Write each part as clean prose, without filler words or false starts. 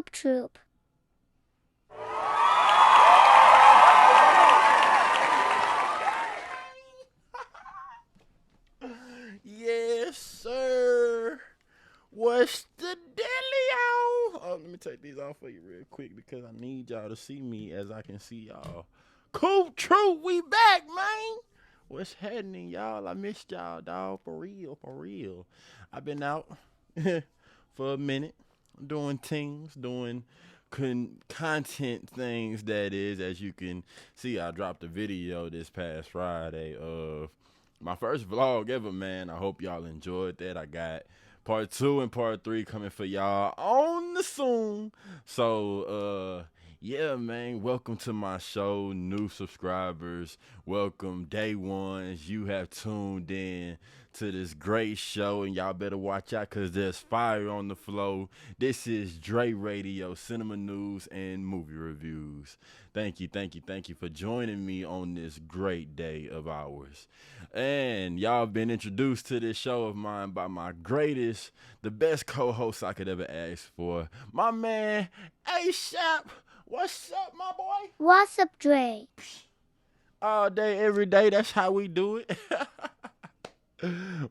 Troop Troop. Yes, sir. What's the dealio? Oh, let me take these off for you real quick because I need y'all to see me as I can see y'all. Cool, true, we back, man. What's happening, y'all? I missed y'all, dog. For real, for real. I've been out for a minute doing things, doing content things, that is. As you can see, I dropped a video this past Friday of my first vlog ever, man. I hope y'all enjoyed that. I got part 2 and part 3 coming for y'all on the soon. So, yeah, man, welcome to my show, new subscribers. Welcome, day ones. You have tuned in to this great show, and y'all better watch out because there's fire on the flow. This is Dre Radio, cinema news, and movie reviews. Thank you, thank you, thank you for joining me on this great day of ours. And y'all been introduced to this show of mine by my greatest, the best co-host I could ever ask for, my man, A$AP. What's up, my boy? What's up, Dre? All day, every day, that's how we do it.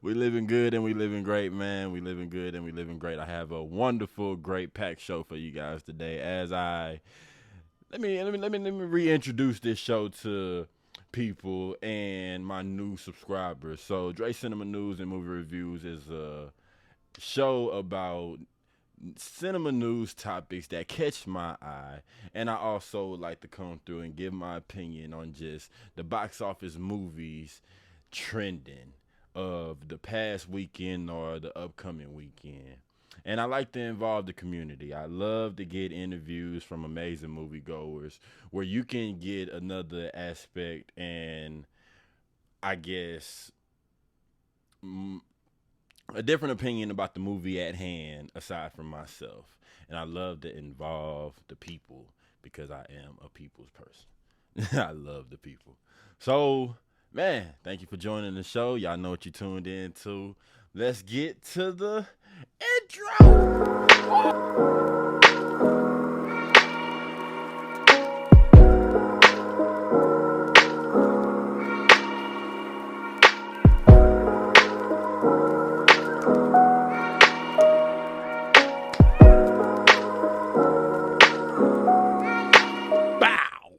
We living good and we living great, man. We living good and we living great. I have a wonderful, great packed show for you guys today. As I let me reintroduce this show to people and my new subscribers. So, Dre Cinema News and Movie Reviews is a show about cinema news topics that catch my eye, and I also like to come through and give my opinion on just the box office movies trending of the past weekend or the upcoming weekend. And I like to involve the community. I love to get interviews from amazing moviegoers where you can get another aspect and, I guess, a different opinion about the movie at hand aside from myself. And I love to involve the people because I am a people's person. I love the people. So, man, thank you for joining the show. Y'all know what you tuned in to. Let's get to the intro.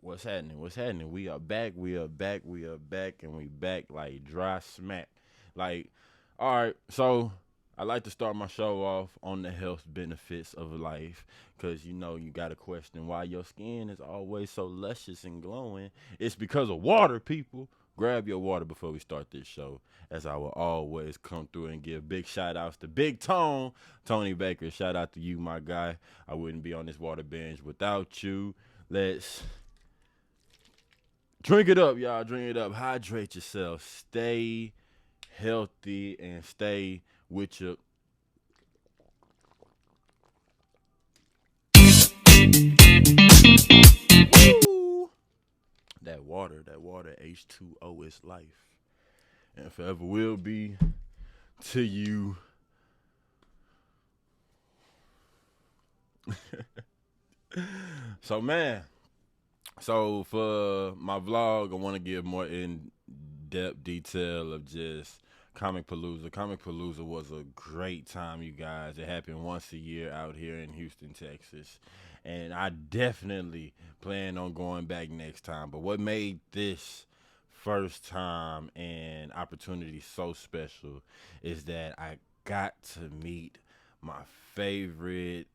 What's happening? What's happening? We are back. We are back. We are back. And we back like dry smack. Like, all right. So, I like to start my show off on the health benefits of life. Because, you know, you got to question why your skin is always so luscious and glowing. It's because of water, people. Grab your water before we start this show. As I will always come through and give big shout outs to Big Tony Baker. Shout out to you, my guy. I wouldn't be on this water binge without you. Let's drink it up, y'all. Drink it up. Hydrate yourself. Stay healthy and stay with your. Woo! That water, H2O is life. And forever will be to you. So, man. So for my vlog, I want to give more in-depth detail of just Comic Palooza. Comic Palooza was a great time, you guys. It happened once a year out here in Houston, Texas. And I definitely plan on going back next time. But what made this first time and opportunity so special is that I got to meet my favorite,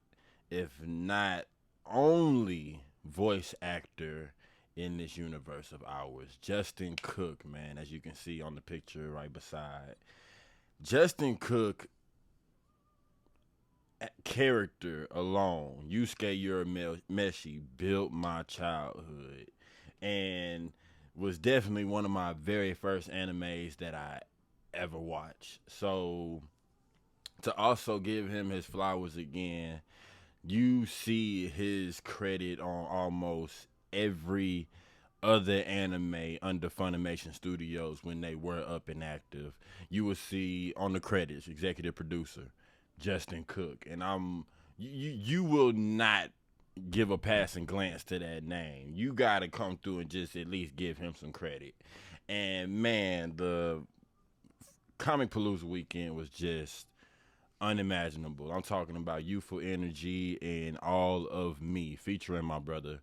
if not only, voice actor in this universe of ours, Justin Cook, man. As you can see on the picture right beside, Justin Cook character alone, Yusuke Urameshi, built my childhood and was definitely one of my very first animes that I ever watched. So to also give him his flowers again, you see his credit on almost every other anime under Funimation Studios when they were up and active. You will see on the credits, executive producer Justin Cook, and I'm you will not give a passing glance to that name. You got to come through and just at least give him some credit. And man, the Comic Palooza weekend was just unimaginable. I'm talking about youthful energy and all of me, featuring my brother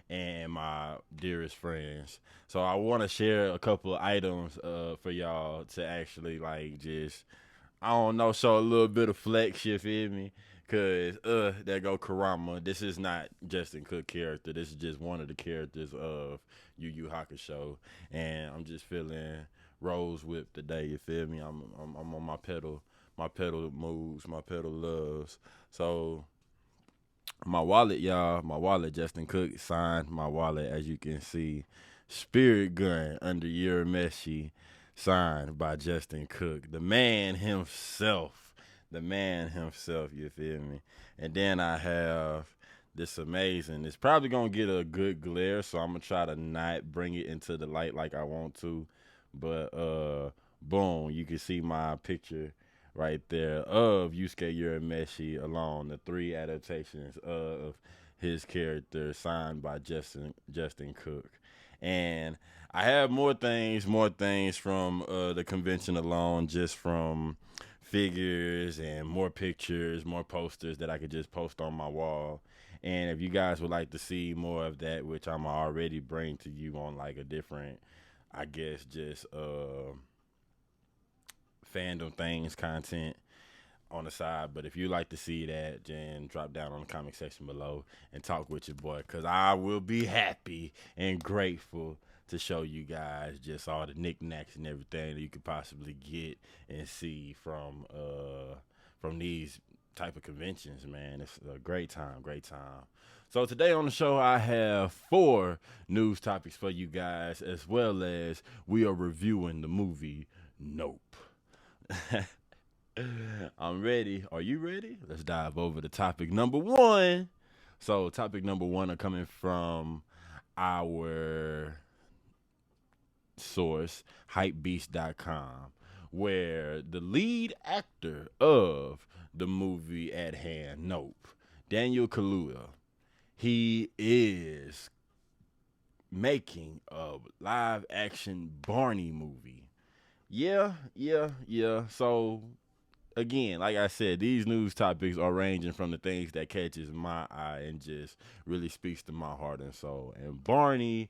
and my dearest friends. So I want to share a couple of items for y'all to actually like just I don't know, show a little bit of flex, you feel me? Cause there go Karama. This is not Justin Cook character. This is just one of the characters of YuYuHakusho, and I'm just feeling rose whip today. You feel me? I'm on my pedal moves, my pedal loves. So my wallet, y'all, my wallet. Justin Cook signed my wallet, as you can see. Spirit Gun under Urameshi, signed by Justin Cook, the man himself. The man himself, you feel me? And then I have this amazing. It's probably gonna get a good glare, so I'm gonna try to not bring it into the light like I want to. But boom, you can see my picture right there of Yusuke Urameshi along the three adaptations of his character signed by Justin Cook. And I have more things from the convention alone, just from figures and more pictures, more posters that I could just post on my wall. And if you guys would like to see more of that, which I'm already bring to you on like a different, I guess, just fandom things content on the side. But if you like to see that, then drop down on the comment section below and talk with your boy, because I will be happy and grateful to show you guys just all the knickknacks and everything that you could possibly get and see from these type of conventions, man. It's a great time, great time. So today on the show, I have 4 news topics for you guys, as well as we are reviewing the movie Nope. I'm ready. Are you ready? Let's dive over to topic number 1. So topic number 1 are coming from our source, hypebeast.com, where the lead actor of the movie at hand, Nope, Daniel Kaluuya, he is making a live action Barney movie. Yeah. So again, like I said, these news topics are ranging from the things that catches my eye and just really speaks to my heart and soul. And Barney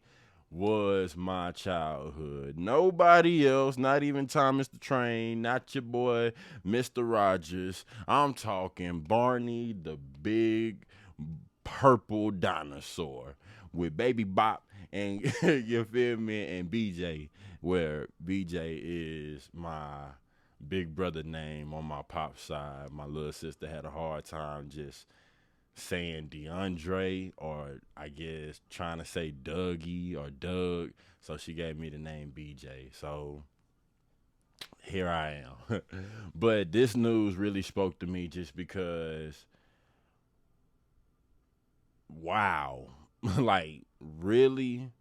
was my childhood. Nobody else, not even Thomas the Train, not your boy Mr. Rogers. I'm talking Barney, the big purple dinosaur with Baby Bop and you feel me, and BJ, where BJ is my big brother name on my pop side. My little sister had a hard time just saying DeAndre, or I guess trying to say Dougie or Doug, so she gave me the name BJ. So here I am. But this news really spoke to me just because, wow, like really,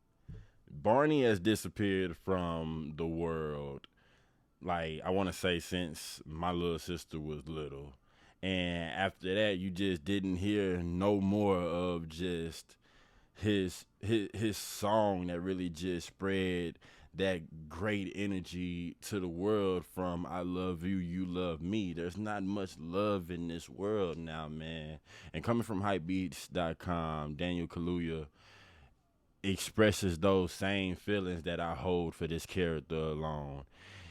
Barney has disappeared from the world. Like I want to say since my little sister was little. And after that, you just didn't hear no more of just his song that really just spread that great energy to the world from I love you, you love me. There's not much love in this world now, man. And coming from hypebeats.com, Daniel Kaluuya expresses those same feelings that I hold for this character alone.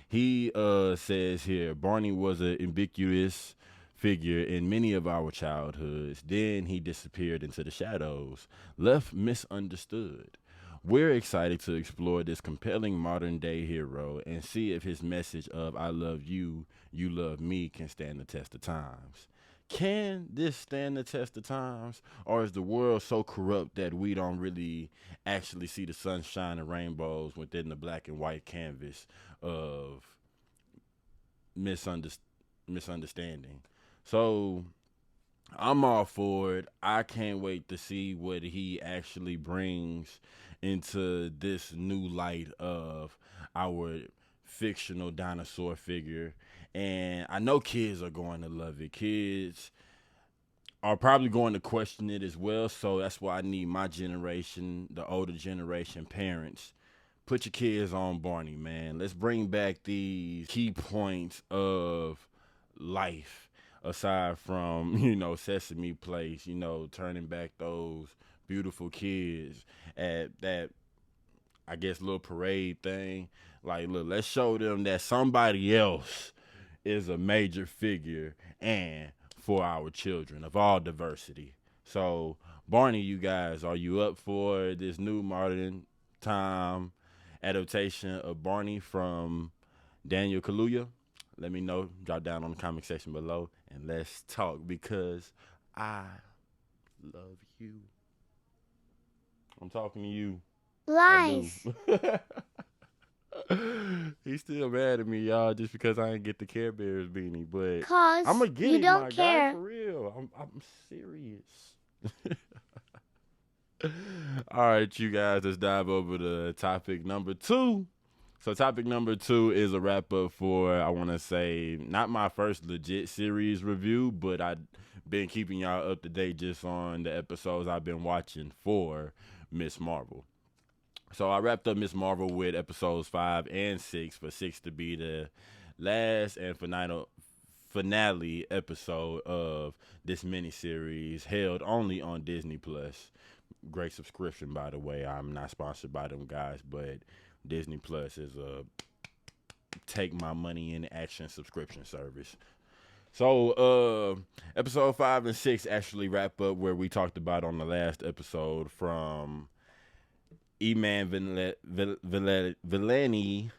He says here, Barney was an ubiquitous figure in many of our childhoods. Then he disappeared into the shadows, left misunderstood. We're excited to explore this compelling modern day hero and see if his message of I love you, you love me can stand the test of times. Can this stand the test of times? Or is the world so corrupt that we don't really actually see the sunshine and rainbows within the black and white canvas of misunderstanding? So I'm all for it. I can't wait to see what he actually brings into this new light of our fictional dinosaur figure. And I know kids are going to love it. Kids are probably going to question it as well. So that's why I need my generation, the older generation parents, put your kids on Barney, man. Let's bring back these key points of life aside from, Sesame Place, turning back those beautiful kids at that, I guess, little parade thing. Like, look, let's show them that somebody else is a major figure and for our children of all diversity. So, Barney, you guys, are you up for this new modern time adaptation of Barney from Daniel Kaluuya? Let me know. Drop down on the comment section below and let's talk because I love you. I'm talking to you. Lies. He's still mad at me, y'all, just because I didn't get the Care Bears beanie. But Cause I'm gonna get you it, don't my care. guy, for real. I'm serious. All right, you guys, let's dive over to topic number 2. So topic number 2 is a wrap up for, I want to say, not my first legit series review, but I've been keeping y'all up to date just on the episodes I've been watching for Ms.Marvel. So I wrapped up Ms.Marvel with episodes 5 and 6, for 6 to be the last and finale episode of this miniseries, held only on Disney Plus. Great subscription, by the way. I'm not sponsored by them guys, but Disney Plus is a take my money in action subscription service. So, episode 5 and 6 actually wrap up where we talked about on the last episode from Iman Vellani,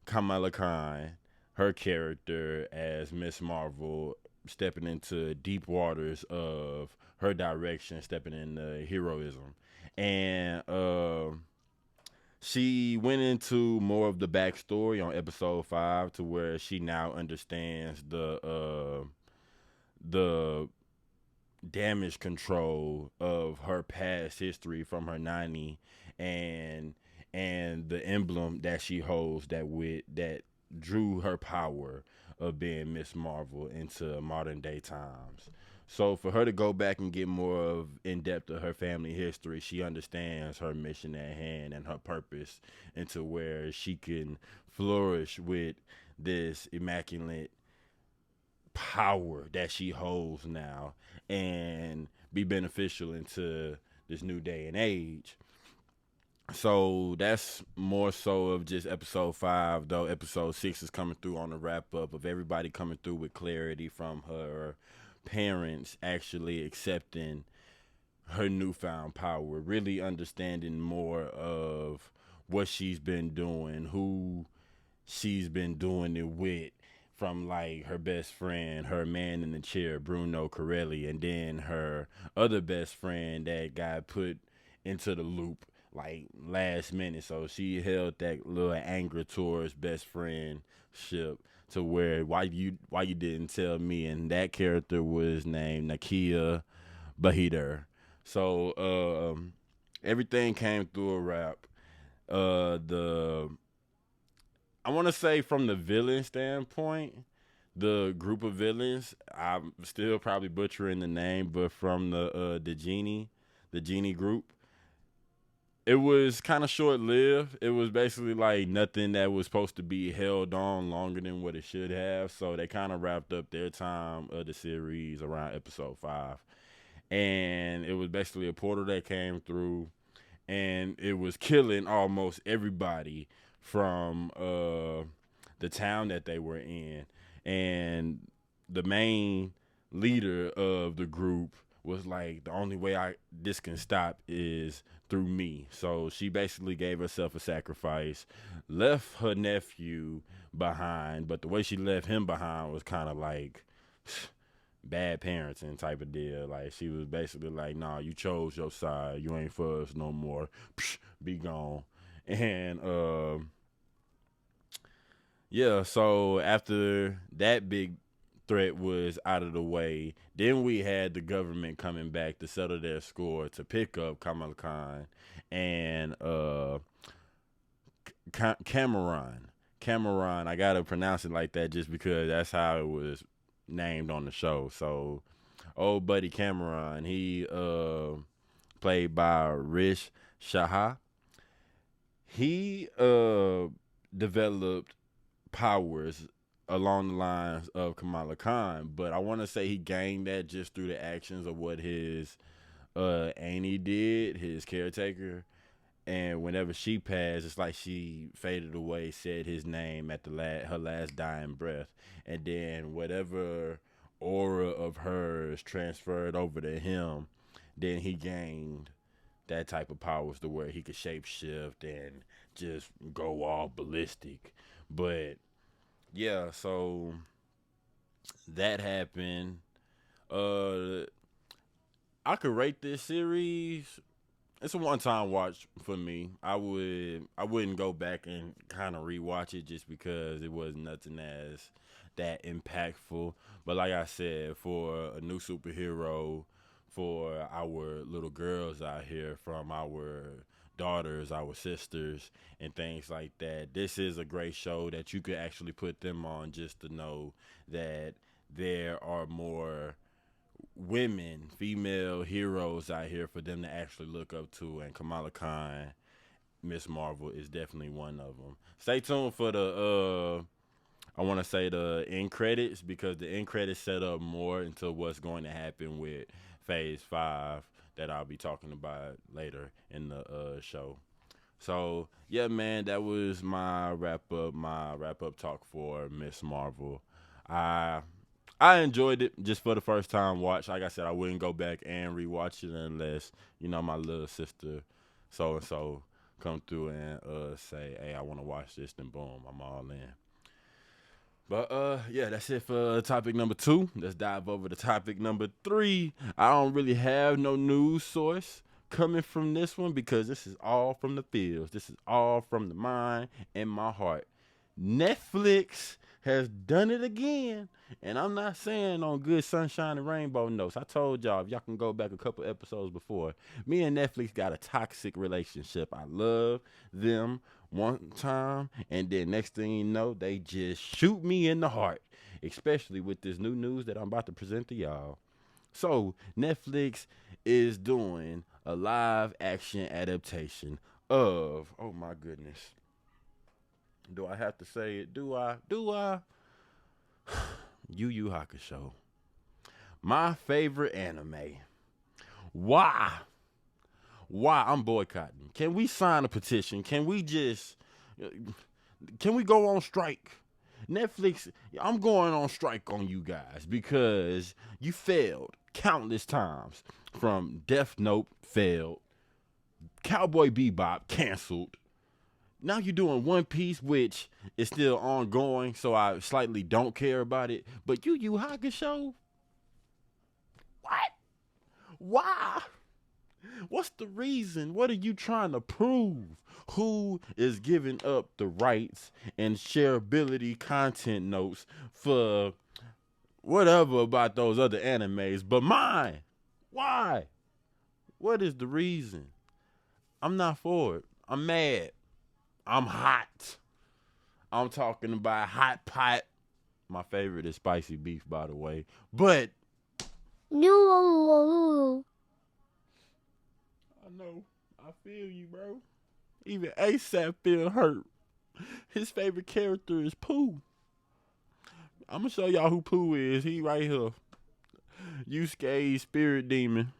Kamala Khan, her character as Ms.Marvel, stepping into deep waters of her direction, stepping into heroism. And she went into more of the backstory on episode 5 to where she now understands the damage control of her past history from her nanny and the emblem that she holds that drew her power of being Ms.Marvel into modern day times. So for her to go back and get more of in depth of her family history, she understands her mission at hand and her purpose into where she can flourish with this immaculate power that she holds now and be beneficial into this new day and age. So that's more so of just episode 5, though episode 6 is coming through on the wrap up of everybody coming through with clarity from her parents actually accepting her newfound power, really understanding more of what she's been doing, who she's been doing it with, from like her best friend, her man in the chair, Bruno Corelli, and then her other best friend that got put into the loop like last minute. So she held that little anger towards best friendship to where why you didn't tell me, and that character was named Nakia Bahidar. So everything came through a wrap. The I want to say from the villain standpoint, the group of villains, I'm still probably butchering the name, but from the genie group, it was kind of short lived. It was basically like nothing that was supposed to be held on longer than what it should have. So they kind of wrapped up their time of the series around episode 5, and it was basically a portal that came through, and it was killing almost everybody from the town that they were in. And the main leader of the group was like, the only way this can stop is through me. So she basically gave herself a sacrifice, left her nephew behind, but the way she left him behind was kind of like bad parenting type of deal. Like, she was basically like, nah, you chose your side, you ain't for us no more, psh, be gone. And yeah, so after that big threat was out of the way, then we had the government coming back to settle their score to pick up Kamala Khan and Cameron. I gotta pronounce it like that just because that's how it was named on the show. So old buddy Cameron, he played by Rish Shaha. He developed powers along the lines of Kamala Khan, but I want to say he gained that just through the actions of what his Annie did, his caretaker. And whenever she passed, it's like she faded away, said his name at the her last dying breath, and then whatever aura of hers transferred over to him, then he gained that type of powers to where he could shapeshift and just go all ballistic. But yeah, so that happened. Uh, I could rate this series. It's a one-time watch for me. I wouldn't go back and kind of rewatch it just because it was nothing as that impactful. But like I said, for a new superhero, for our little girls out here, from our daughters, our sisters, and things like that, this is a great show that you could actually put them on just to know that there are more women, female heroes out here for them to actually look up to, and Kamala Khan, Ms.Marvel is definitely one of them. Stay tuned for the I want to say the end credits, because the end credits set up more into what's going to happen with Phase 5 that I'll be talking about later in the show. So yeah, man, that was my wrap up talk for Miss Marvel. I I enjoyed it just for the first time watch. Like I said, I wouldn't go back and rewatch it unless my little sister so and so come through and say, "Hey, I want to watch this." Then boom, I'm all in. But yeah, that's it for topic number 2. Let's dive over to topic number 3. I don't really have no news source coming from this one because this is all from the fields. This is all from the mind and my heart. Netflix has done it again. And I'm not saying on good sunshine and rainbow notes. I told y'all, if y'all can go back a couple episodes before, me and Netflix got a toxic relationship. I love them one time, and then next thing you know, they just shoot me in the heart, especially with this new news that I'm about to present to y'all. So, Netflix is doing a live action adaptation of, oh my goodness. Do I have to say it? Do I? Do I? YuYuHakusho. My favorite anime. Why? Why? I'm boycotting. Can we sign a petition? Can we go on strike? Netflix, I'm going on strike on you guys because you failed countless times. From Death Note, failed. Cowboy Bebop, canceled. Now you're doing One Piece, which is still ongoing, so I slightly don't care about it. But Yu Yu Hakusho? What? Why? What's the reason? What are you trying to prove? Who is giving up the rights and shareability content notes for whatever about those other animes but mine? Why? What is the reason? I'm not for it. I'm mad. I'm hot. I'm talking about hot pot. My favorite is spicy beef, by the way. But no. I know. I feel you, bro. Even ASAP feel hurt. His favorite character is Pooh. I'm gonna show y'all who Pooh is. He right here. Yusuke's spirit demon.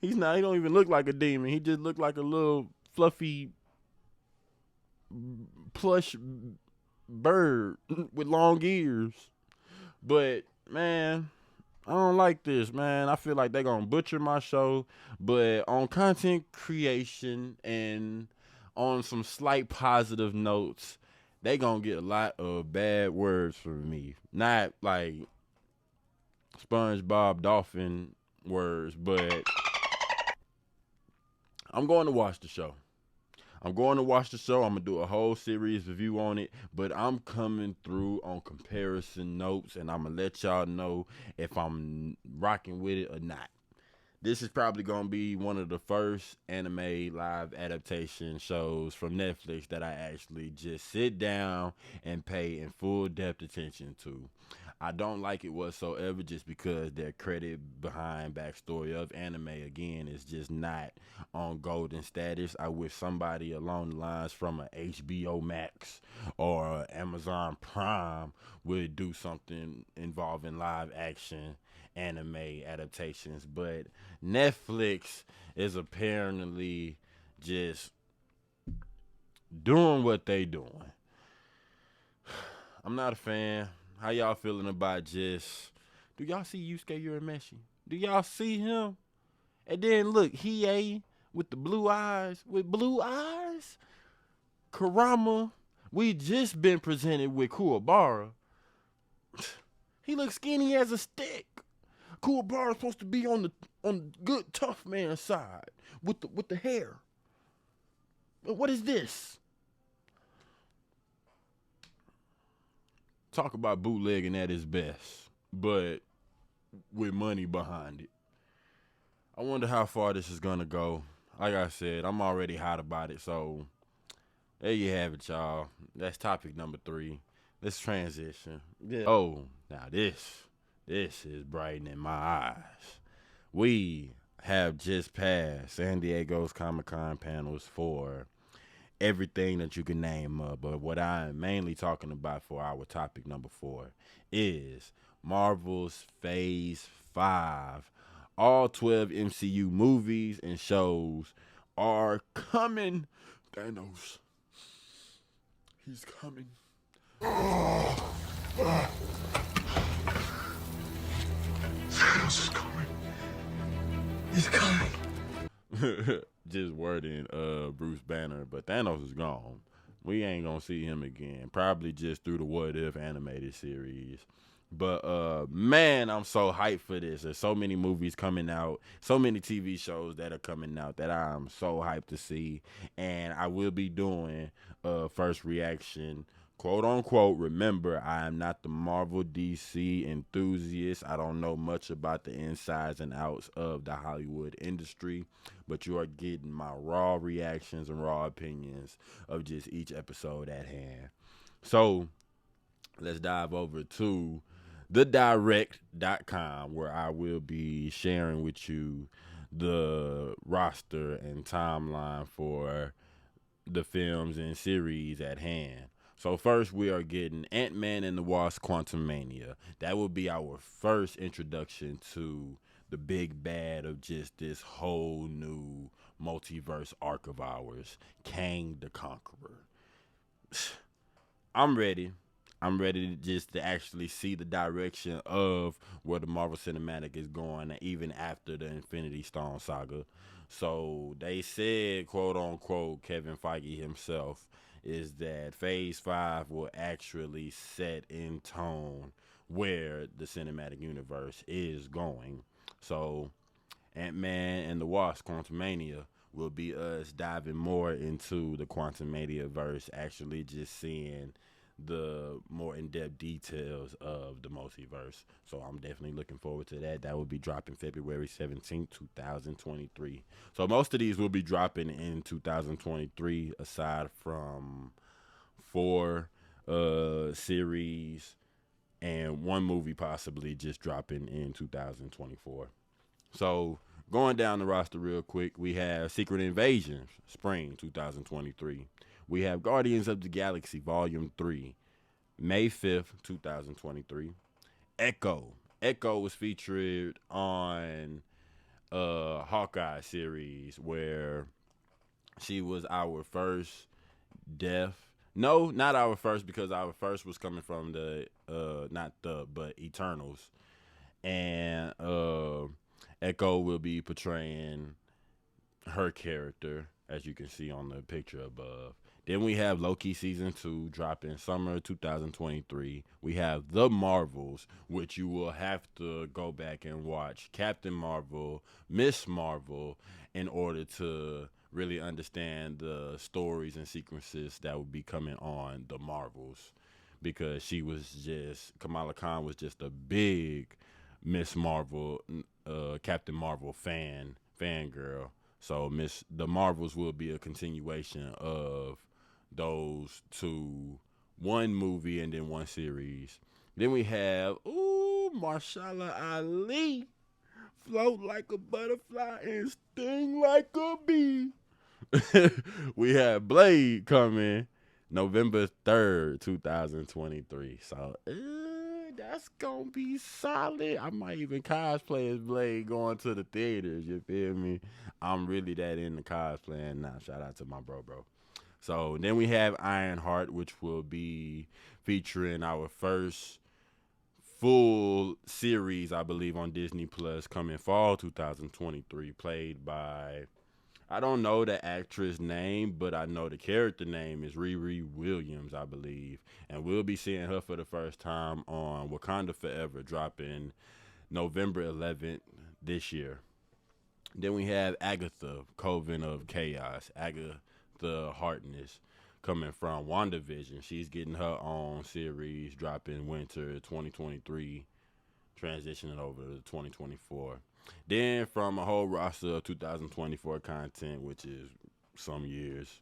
He don't even look like a demon. He just look like a little fluffy plush bird with long ears. But man, I don't like this, man. I feel like they're gonna butcher my show. But on content creation and on some slight positive notes, they gonna get a lot of bad words from me. Not like SpongeBob Dolphin words, but I'm going to watch the show. I'm going to watch the show. I'm going to do a whole series review on it, but I'm coming through on comparison notes, and I'm going to let y'all know if I'm rocking with it or not. This is probably going to be one of the first anime live adaptation shows from Netflix that I actually just sit down and pay in full depth attention to. I don't like it whatsoever just because their credit behind backstory of anime again is just not on golden status. I wish somebody along the lines from a HBO Max or Amazon Prime would do something involving live action anime adaptations, but Netflix is apparently just doing what they doing. I'm not a fan. How y'all feeling about just? Do y'all see Yusuke Urameshi? Do y'all see him? And then look, Hiei with the blue eyes, Karama. We just been presented with Kuwabara. He looks skinny as a stick. Kuwabara's supposed to be on the good tough man side with the hair. What is this? Talk about bootlegging at its best, but with money behind it. I wonder how far this is gonna go. Like I said, I'm already hot about it, so there you have it, y'all. That's topic number 3. Let's transition. Yeah. Oh, now this is brightening my eyes. We have just passed San Diego's Comic-Con panels for everything that you can name up. But what I'm mainly talking about for our topic number 4 is Marvel's Phase 5. All 12 MCU movies and shows are coming. Thanos. He's coming. Thanos is coming. He's coming. Just wording Bruce Banner, but Thanos is gone. We ain't gonna see him again. Probably just through the What If animated series. But man, I'm so hyped for this. There's so many movies coming out, so many TV shows that are coming out that I'm so hyped to see. And I will be doing first reaction, quote unquote. Remember, I am not the Marvel DC enthusiast. I don't know much about the insides and outs of the Hollywood industry, but you are getting my raw reactions and raw opinions of just each episode at hand. So let's dive over to thedirect.com, where I will be sharing with you the roster and timeline for the films and series at hand. So first we are getting Ant-Man and the Wasp: Quantumania. That will be our first introduction to the big bad of just this whole new multiverse arc of ours, Kang the Conqueror. I'm ready. I'm ready to just to actually see the direction of where the Marvel Cinematic is going, even after the Infinity Stone saga. So they said, quote unquote, Kevin Feige himself, is that Phase 5 will actually set in tone where the cinematic universe is going. So Ant-Man and the Wasp: Quantumania will be us diving more into the Quantumania verse, actually just seeing the more in-depth details of the multiverse. So I'm definitely looking forward to that. That will be dropping February 17th, 2023. So most of these will be dropping in 2023, aside from 4 series and 1 movie possibly just dropping in 2024. So going down the roster real quick, we have Secret Invasion, spring 2023. We have Guardians of the Galaxy Volume 3, May 5th, 2023. Echo. Echo was featured on Hawkeye series, where she was our first deaf. No, not our first, because our first was coming from the but Eternals. And Echo will be portraying her character, as you can see on the picture above. Then we have Loki Season 2 dropping summer 2023. We have The Marvels, which you will have to go back and watch Captain Marvel, Ms.Marvel, in order to really understand the stories and sequences that will be coming on The Marvels. Because Kamala Khan was just a big Ms.Marvel, Captain Marvel fangirl. So The Marvels will be a continuation of those 2, 1 movie and then 1 series. Then we have, Marshala Ali. Float like a butterfly and sting like a bee. We have Blade coming November 3rd, 2023. So that's gonna be solid. I might even cosplay as Blade going to the theaters. You feel me? I'm really that into cosplaying now. Shout out to my bro. So then we have Ironheart, which will be featuring our first full series, I believe, on Disney Plus coming fall 2023, played by, I don't know the actress name, but I know the character name is Riri Williams, I believe. And we'll be seeing her for the first time on Wakanda Forever, dropping November 11th this year. Then we have Agatha, Coven of Chaos, Agatha Harkness, coming from WandaVision. She's getting her own series, dropping winter 2023, transitioning over to 2024. Then from a whole roster of 2024 content, which is some years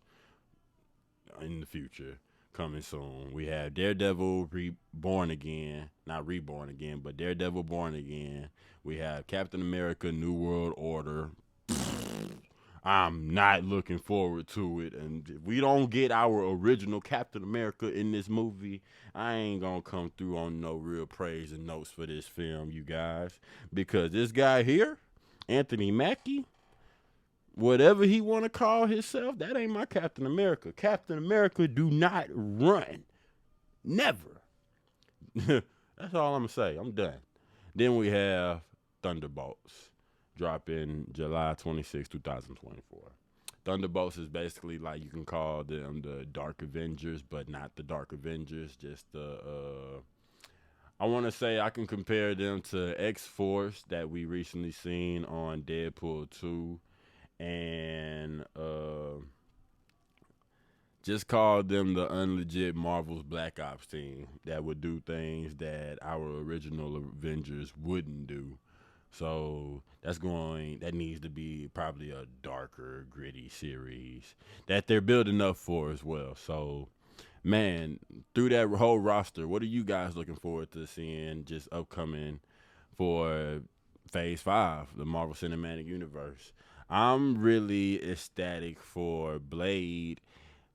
in the future, coming soon. We have Daredevil Reborn Again, not Reborn Again, but Daredevil Born Again. We have Captain America New World Order. I'm not looking forward to it. And if we don't get our original Captain America in this movie, I ain't gonna come through on no real praise and notes for this film, you guys. Because this guy here, Anthony Mackie, whatever he want to call himself, that ain't my Captain America. Captain America do not run. Never. That's all I'm going to say. I'm done. Then we have Thunderbolts, dropping July 26, 2024. Thunderbolts is basically like, you can call them the Dark Avengers, but not the Dark Avengers, just the I want to say I can compare them to X-Force that we recently seen on Deadpool 2, and just call them the unlegit Marvel's Black Ops team that would do things that our original Avengers wouldn't do. So that needs to be probably a darker, gritty series that they're building up for as well. So, man, through that whole roster, what are you guys looking forward to seeing just upcoming for Phase 5, the Marvel Cinematic Universe? I'm really ecstatic for Blade,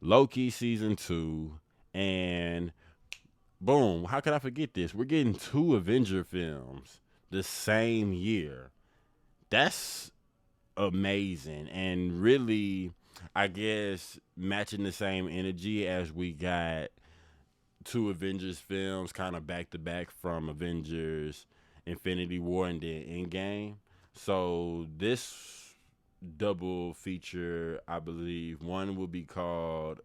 Loki Season 2, and boom, how could I forget this? We're getting 2 Avenger films the same year. That's amazing, and really, I guess, matching the same energy as we got 2 Avengers films kind of back to back from Avengers Infinity War and then Endgame. So this double feature, I believe one will be called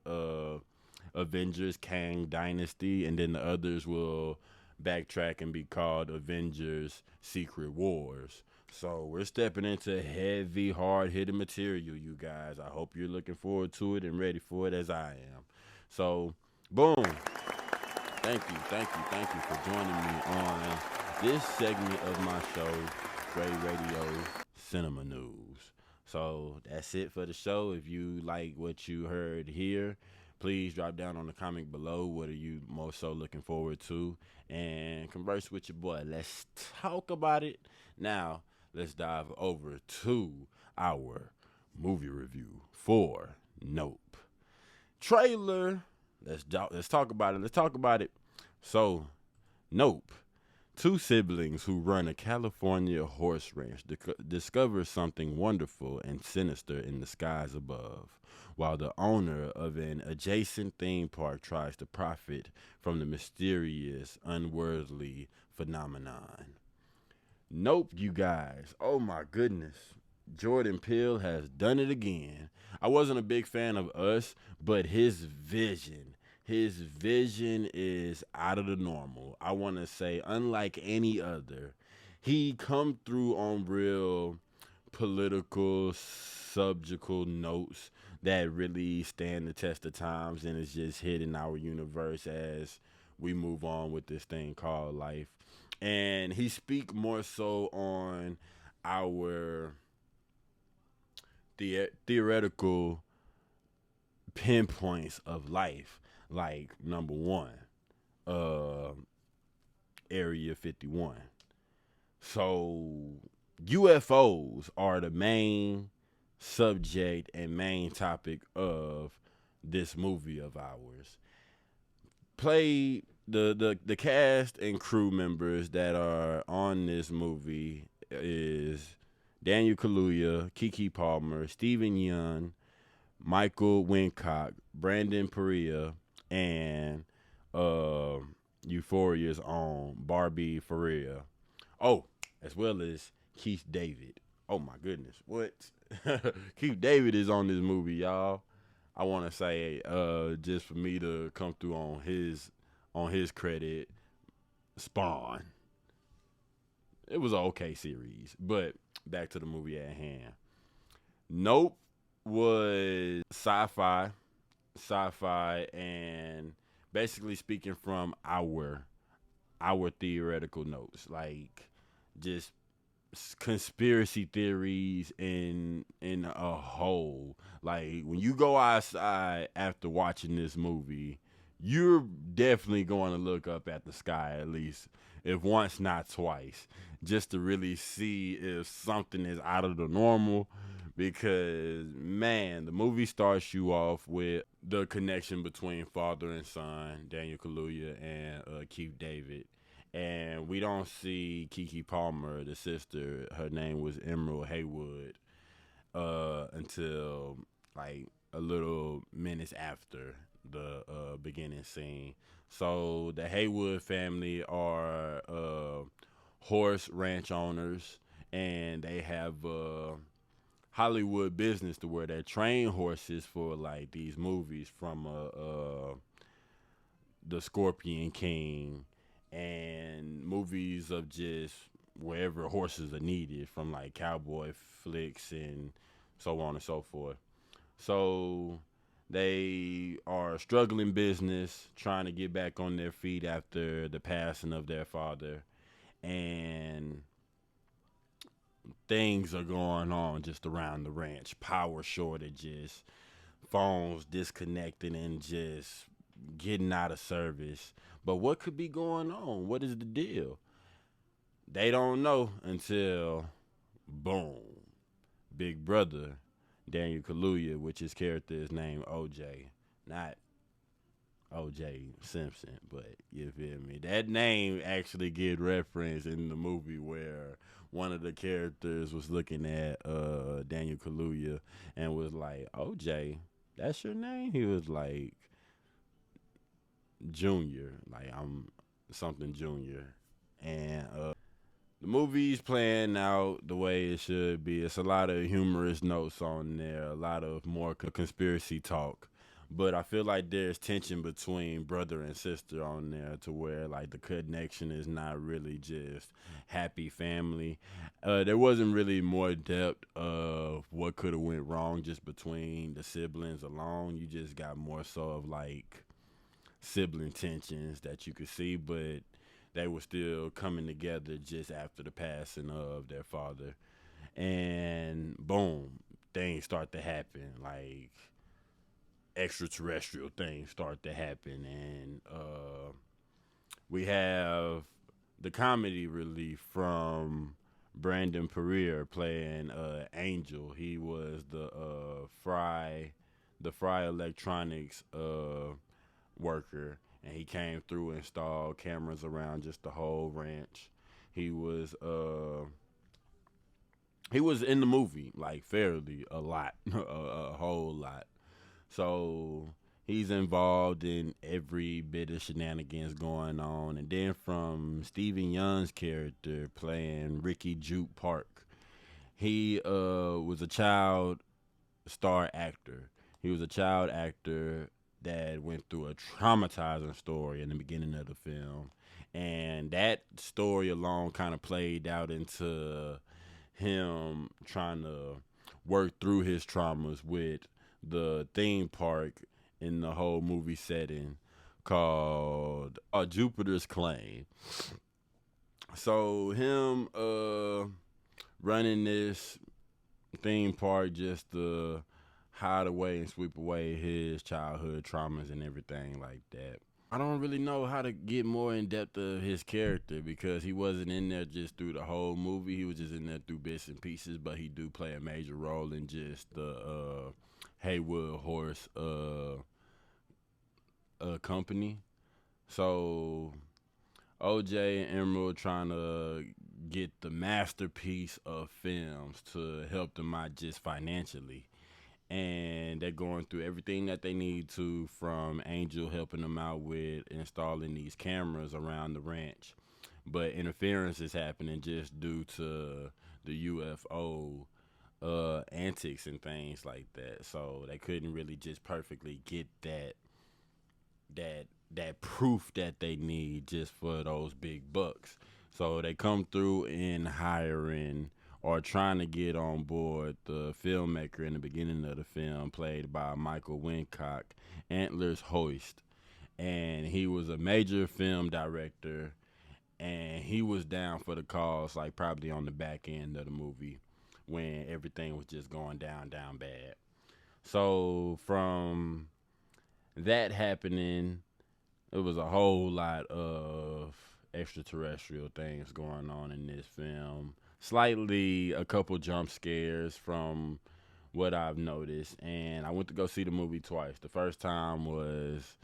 Avengers Kang Dynasty, and then the others will backtrack and be called Avengers Secret Wars. So we're stepping into heavy, hard-hitting material, you guys. I hope you're looking forward to it and ready for it as I am. So, boom. Thank you for joining me on this segment of my show, Gray Radio Cinema News. So that's it for the show. If you like what you heard here, please drop down on the comment below. What are you most so looking forward to? And converse with your boy. Let's talk about it. Now, let's dive over to our movie review for Nope. Trailer. Let's talk about it. So, Nope. 2 siblings who run a California horse ranch discover something wonderful and sinister in the skies above, while the owner of an adjacent theme park tries to profit from the mysterious, unworldly phenomenon. Nope, you guys. Oh my goodness. Jordan Peele has done it again. I wasn't a big fan of Us, but his vision is out of the normal. I want to say unlike any other. He come through on real political, subjectal notes that really stand the test of times, and it's just hitting our universe as we move on with this thing called life. And he speak more so on our theoretical pinpoints of life. Like, number one, Area 51. So UFOs are the main subject and main topic of this movie of ours. Played the cast and crew members that are on this movie is Daniel Kaluuya, Keke Palmer, Stephen Yeun, Michael Wincock, Brandon Perea, and uh, Euphoria's own Barbie Ferreira. Oh, as well as Keith David. Oh my goodness, what? Keith David is on this movie, y'all. I want to say, just for me to come through on his credit, Spawn. It was an okay series, but back to the movie at hand. Nope was sci-fi, and basically speaking from our theoretical notes, like just conspiracy theories in a whole. Like when you go outside after watching this movie, you're definitely going to look up at the sky at least if once not twice, just to really see if something is out of the normal. Because man, the movie starts you off with the connection between father and son, Daniel Kaluuya and Keith David, and we don't see Keke Palmer, the sister. Her name was Emerald Haywood, until like a little minutes after the beginning scene. So the Haywood family are horse ranch owners, and they have Hollywood business to where they train horses for like these movies from the Scorpion King and movies of just wherever horses are needed, from like cowboy flicks and so on and so forth. So they are struggling business, trying to get back on their feet after the passing of their father, and things are going on just around the ranch. Power shortages, phones disconnected, and just getting out of service. But what could be going on? What is the deal? They don't know until boom, Big Brother Daniel Kaluuya, which his character is named OJ, not OJ Simpson, but you feel me? That name actually get referenced in the movie where one of the characters was looking at Daniel Kaluuya and was like, OJ, that's your name? He was like, Junior, like I'm something Junior. And the movie's playing out the way it should be. It's a lot of humorous notes on there, a lot of more conspiracy talk. But I feel like there's tension between brother and sister on there, to where like the connection is not really just happy family. There wasn't really more depth of what could have went wrong just between the siblings alone. You just got more so of like sibling tensions that you could see, but they were still coming together just after the passing of their father. And boom, things start to happen. Like extraterrestrial things start to happen. And we have the comedy relief from Brandon Pereira playing Angel. He was the Fry Electronics worker, and he came through and installed cameras around just the whole ranch. He was he was in the movie like fairly a lot, a whole lot. So he's involved in every bit of shenanigans going on. And then from Stephen Young's character playing Ricky Juke Park, he was a child star actor. He was a child actor that went through a traumatizing story in the beginning of the film. And that story alone kind of played out into him trying to work through his traumas with the theme park in the whole movie setting called Jupiter's Claim. So him running this theme park just to hide away and sweep away his childhood traumas and everything like that. I don't really know how to get more in depth of his character because he wasn't in there just through the whole movie. He was just in there through bits and pieces, but he do play a major role in just the Haywood Horse company. So OJ and Emerald trying to get the masterpiece of films to help them out just financially. And they're going through everything that they need to, from Angel helping them out with installing these cameras around the ranch. But interference is happening just due to the UFO antics and things like that. So they couldn't really just perfectly get that that proof that they need just for those big bucks. So they come through in hiring or trying to get on board the filmmaker in the beginning of the film, played by Michael Wincock, Antlers Hoist. And he was a major film director, and he was down for the cause, like probably on the back end of the movie when everything was just going down bad. So from that happening, it was a whole lot of extraterrestrial things going on in this film. Slightly a couple jump scares from what I've noticed. And I went to go see the movie twice. The first time was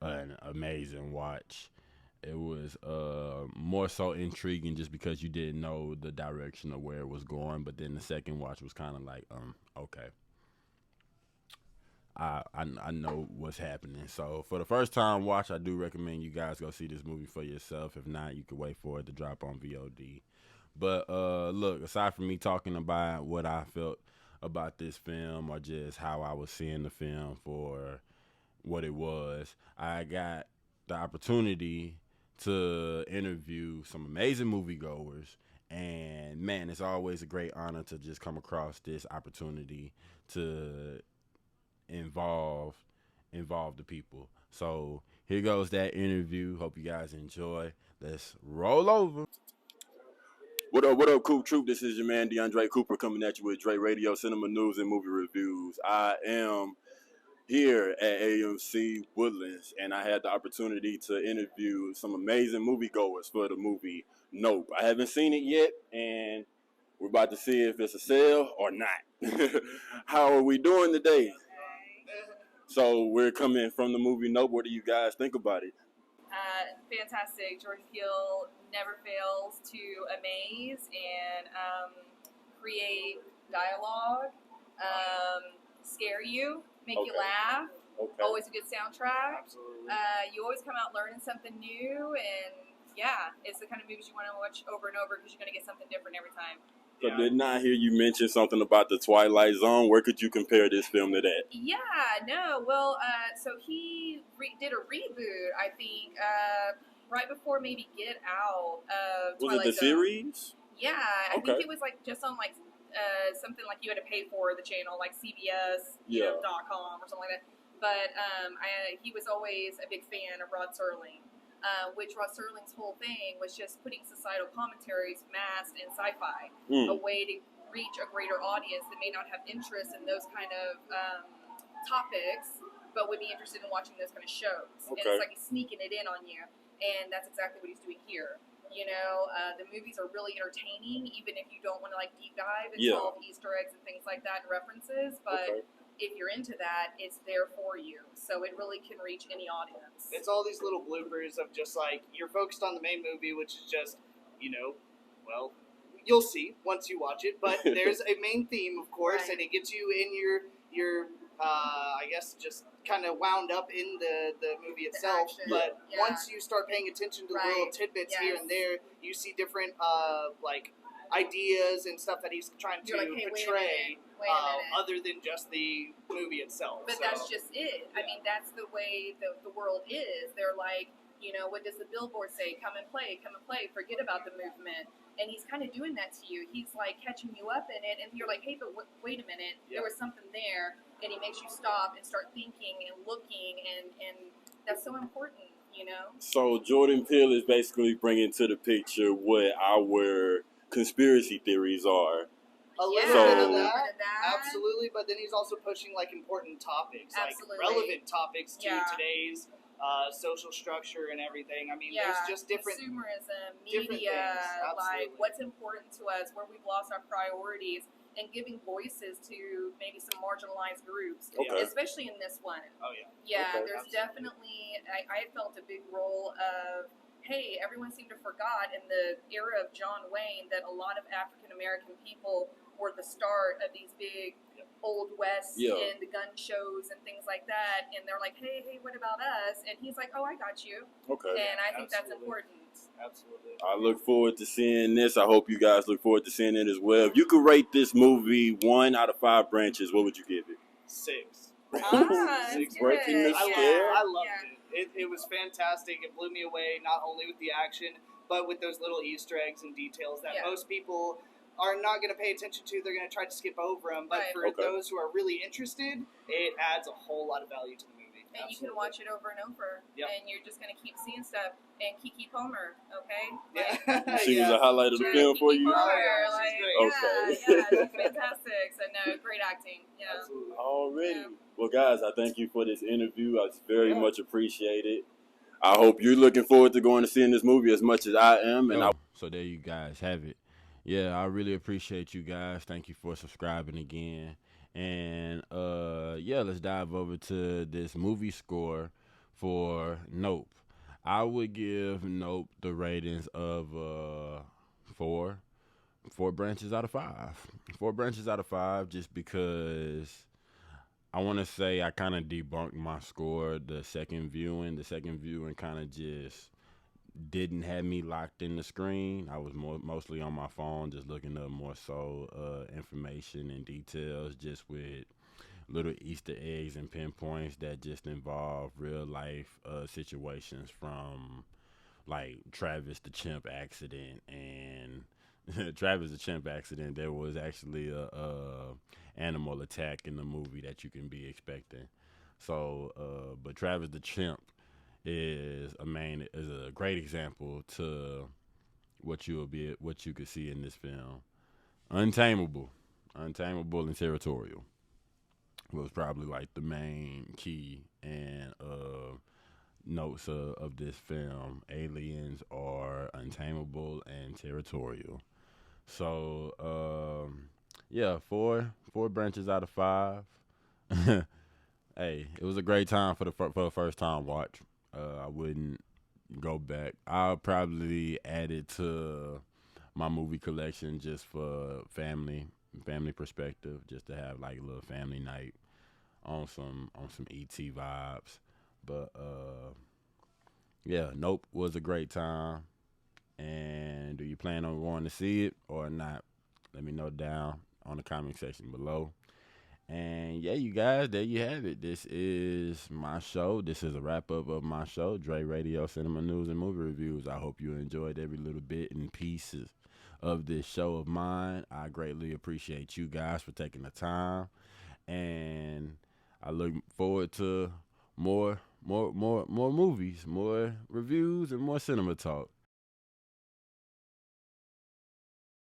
an amazing watch. It was more so intriguing just because you didn't know the direction of where it was going. But then the second watch was kind of like, okay. I know what's happening. So for the first time watch, I do recommend you guys go see this movie for yourself. If not, you can wait for it to drop on VOD. But look, aside from me talking about what I felt about this film or just how I was seeing the film for what it was, I got the opportunity to interview some amazing moviegoers. And man, it's always a great honor to just come across this opportunity to involve the people. So here goes that interview. Hope you guys enjoy. Let's roll over. What up, Coop Troop? This is your man DeAndre Cooper coming at you with Dre Radio, Cinema News, and Movie Reviews. I am here at AMC Woodlands, and I had the opportunity to interview some amazing moviegoers for the movie Nope. I haven't seen it yet, and we're about to see if it's a sale or not. How are we doing today? So we're coming from the movie Nope. What do you guys think about it? Fantastic. Jordan Peele never fails to amaze and create dialogue, scare you, make you laugh. Okay. Always a good soundtrack. Absolutely. You always come out learning something new, and yeah, it's the kind of movies you want to watch over and over because you're going to get something different every time. So did not hear you mention something about the Twilight Zone. Where could you compare this film to that? Yeah, no. Well, so he did a reboot, I think, right before maybe Get Out. Was Twilight it the Zone. Series? Yeah, I think it was like just on like something like you had to pay for the channel, like CBS, .com or something like that. But he was always a big fan of Rod Serling. Which Rod Serling's whole thing was just putting societal commentaries masked in sci-fi, a way to reach a greater audience that may not have interest in those kind of topics, but would be interested in watching those kind of shows. Okay. And it's like he's sneaking it in on you, and that's exactly what he's doing here. You know, the movies are really entertaining, even if you don't want to like deep dive and solve Easter eggs and things like that and references, but if you're into that, it's there for you. So it really can reach any audience. It's all these little bloopers of just like, you're focused on the main movie, which is just, you know, well, you'll see once you watch it. But there's a main theme, of course, and it gets you in your I guess, just kind of wound up in the movie itself. But once you start paying attention to the little tidbits here and there, you see different, like, ideas and stuff that he's trying to portray, other than just the movie itself. But that's just it. I mean, that's the way the world is. They're like, you know, what does the billboard say? Come and play, forget about the movement. And he's kind of doing that to you. He's like catching you up in it, and you're like, hey, but wait a minute, there was something there. And he makes you stop and start thinking and looking, and that's so important, you know? So Jordan Peele is basically bringing to the picture what our conspiracy theories are. A little bit of that, absolutely, but then he's also pushing like important topics, like relevant topics to today's social structure and everything. I mean, yeah, there's just different consumerism, different media, things. like what's important to us, where we've lost our priorities, and giving voices to maybe some marginalized groups, especially in this one. Oh yeah. Yeah, there's definitely I felt a big role of, hey, everyone seemed to forgot in the era of John Wayne that a lot of African American people were the start of these big Old West and the gun shows and things like that, and they're like, hey, what about us? And he's like, oh, I got you. Okay. And I think that's important. Absolutely. I look forward to seeing this. I hope you guys look forward to seeing it as well. If you could rate this movie 1 out of 5 branches, what would you give it? 6. Breaking the scale. I loved it. It was fantastic. It blew me away, not only with the action, but with those little Easter eggs and details that most people are not going to pay attention to. They're going to try to skip over them. But for those who are really interested, it adds a whole lot of value to the movie. And you can watch it over and over. And you're just going to keep seeing stuff. And Kiki Palmer, okay? She was a highlight of the film for you? Palmer, that's fantastic. So, no, great acting. Yeah. Absolutely. Already. Well, guys, I thank you for this interview. I very much appreciate it. I hope you're looking forward to going to seeing this movie as much as I am. And so there you guys have it. Yeah, I really appreciate you guys. Thank you for subscribing again. And let's dive over to this movie score for Nope. I would give Nope the ratings of 4 branches out of 5. 4 branches out of 5, just because I want to say I kind of debunked my score the second viewing. The second viewing kind of just didn't have me locked in the screen. I was mostly on my phone, just looking up more so information and details, just with little Easter eggs and pinpoints that just involve real life situations, from like Travis the Chimp accident. And Travis the Chimp accident, there was actually a animal attack in the movie that you can be expecting. So, but Travis the Chimp is a great example to what you could see in this film. Untamable and territorial was probably like the main key and notes of this film. Aliens are untamable and territorial. So 4 branches out of 5. Hey, it was a great time for the first time watch. I wouldn't go back. I'll probably add it to my movie collection just for family perspective, just to have like a little family night on some ET vibes. But Nope was a great time. And do you plan on going to see it or not? Let me know down on the comment section below. And yeah, you guys, there you have it. This is my show. This is a wrap-up of my show, Dre Radio, Cinema News, and Movie Reviews. I hope you enjoyed every little bit and pieces of this show of mine. I greatly appreciate you guys for taking the time. And I look forward to more movies, more reviews, and more cinema talk.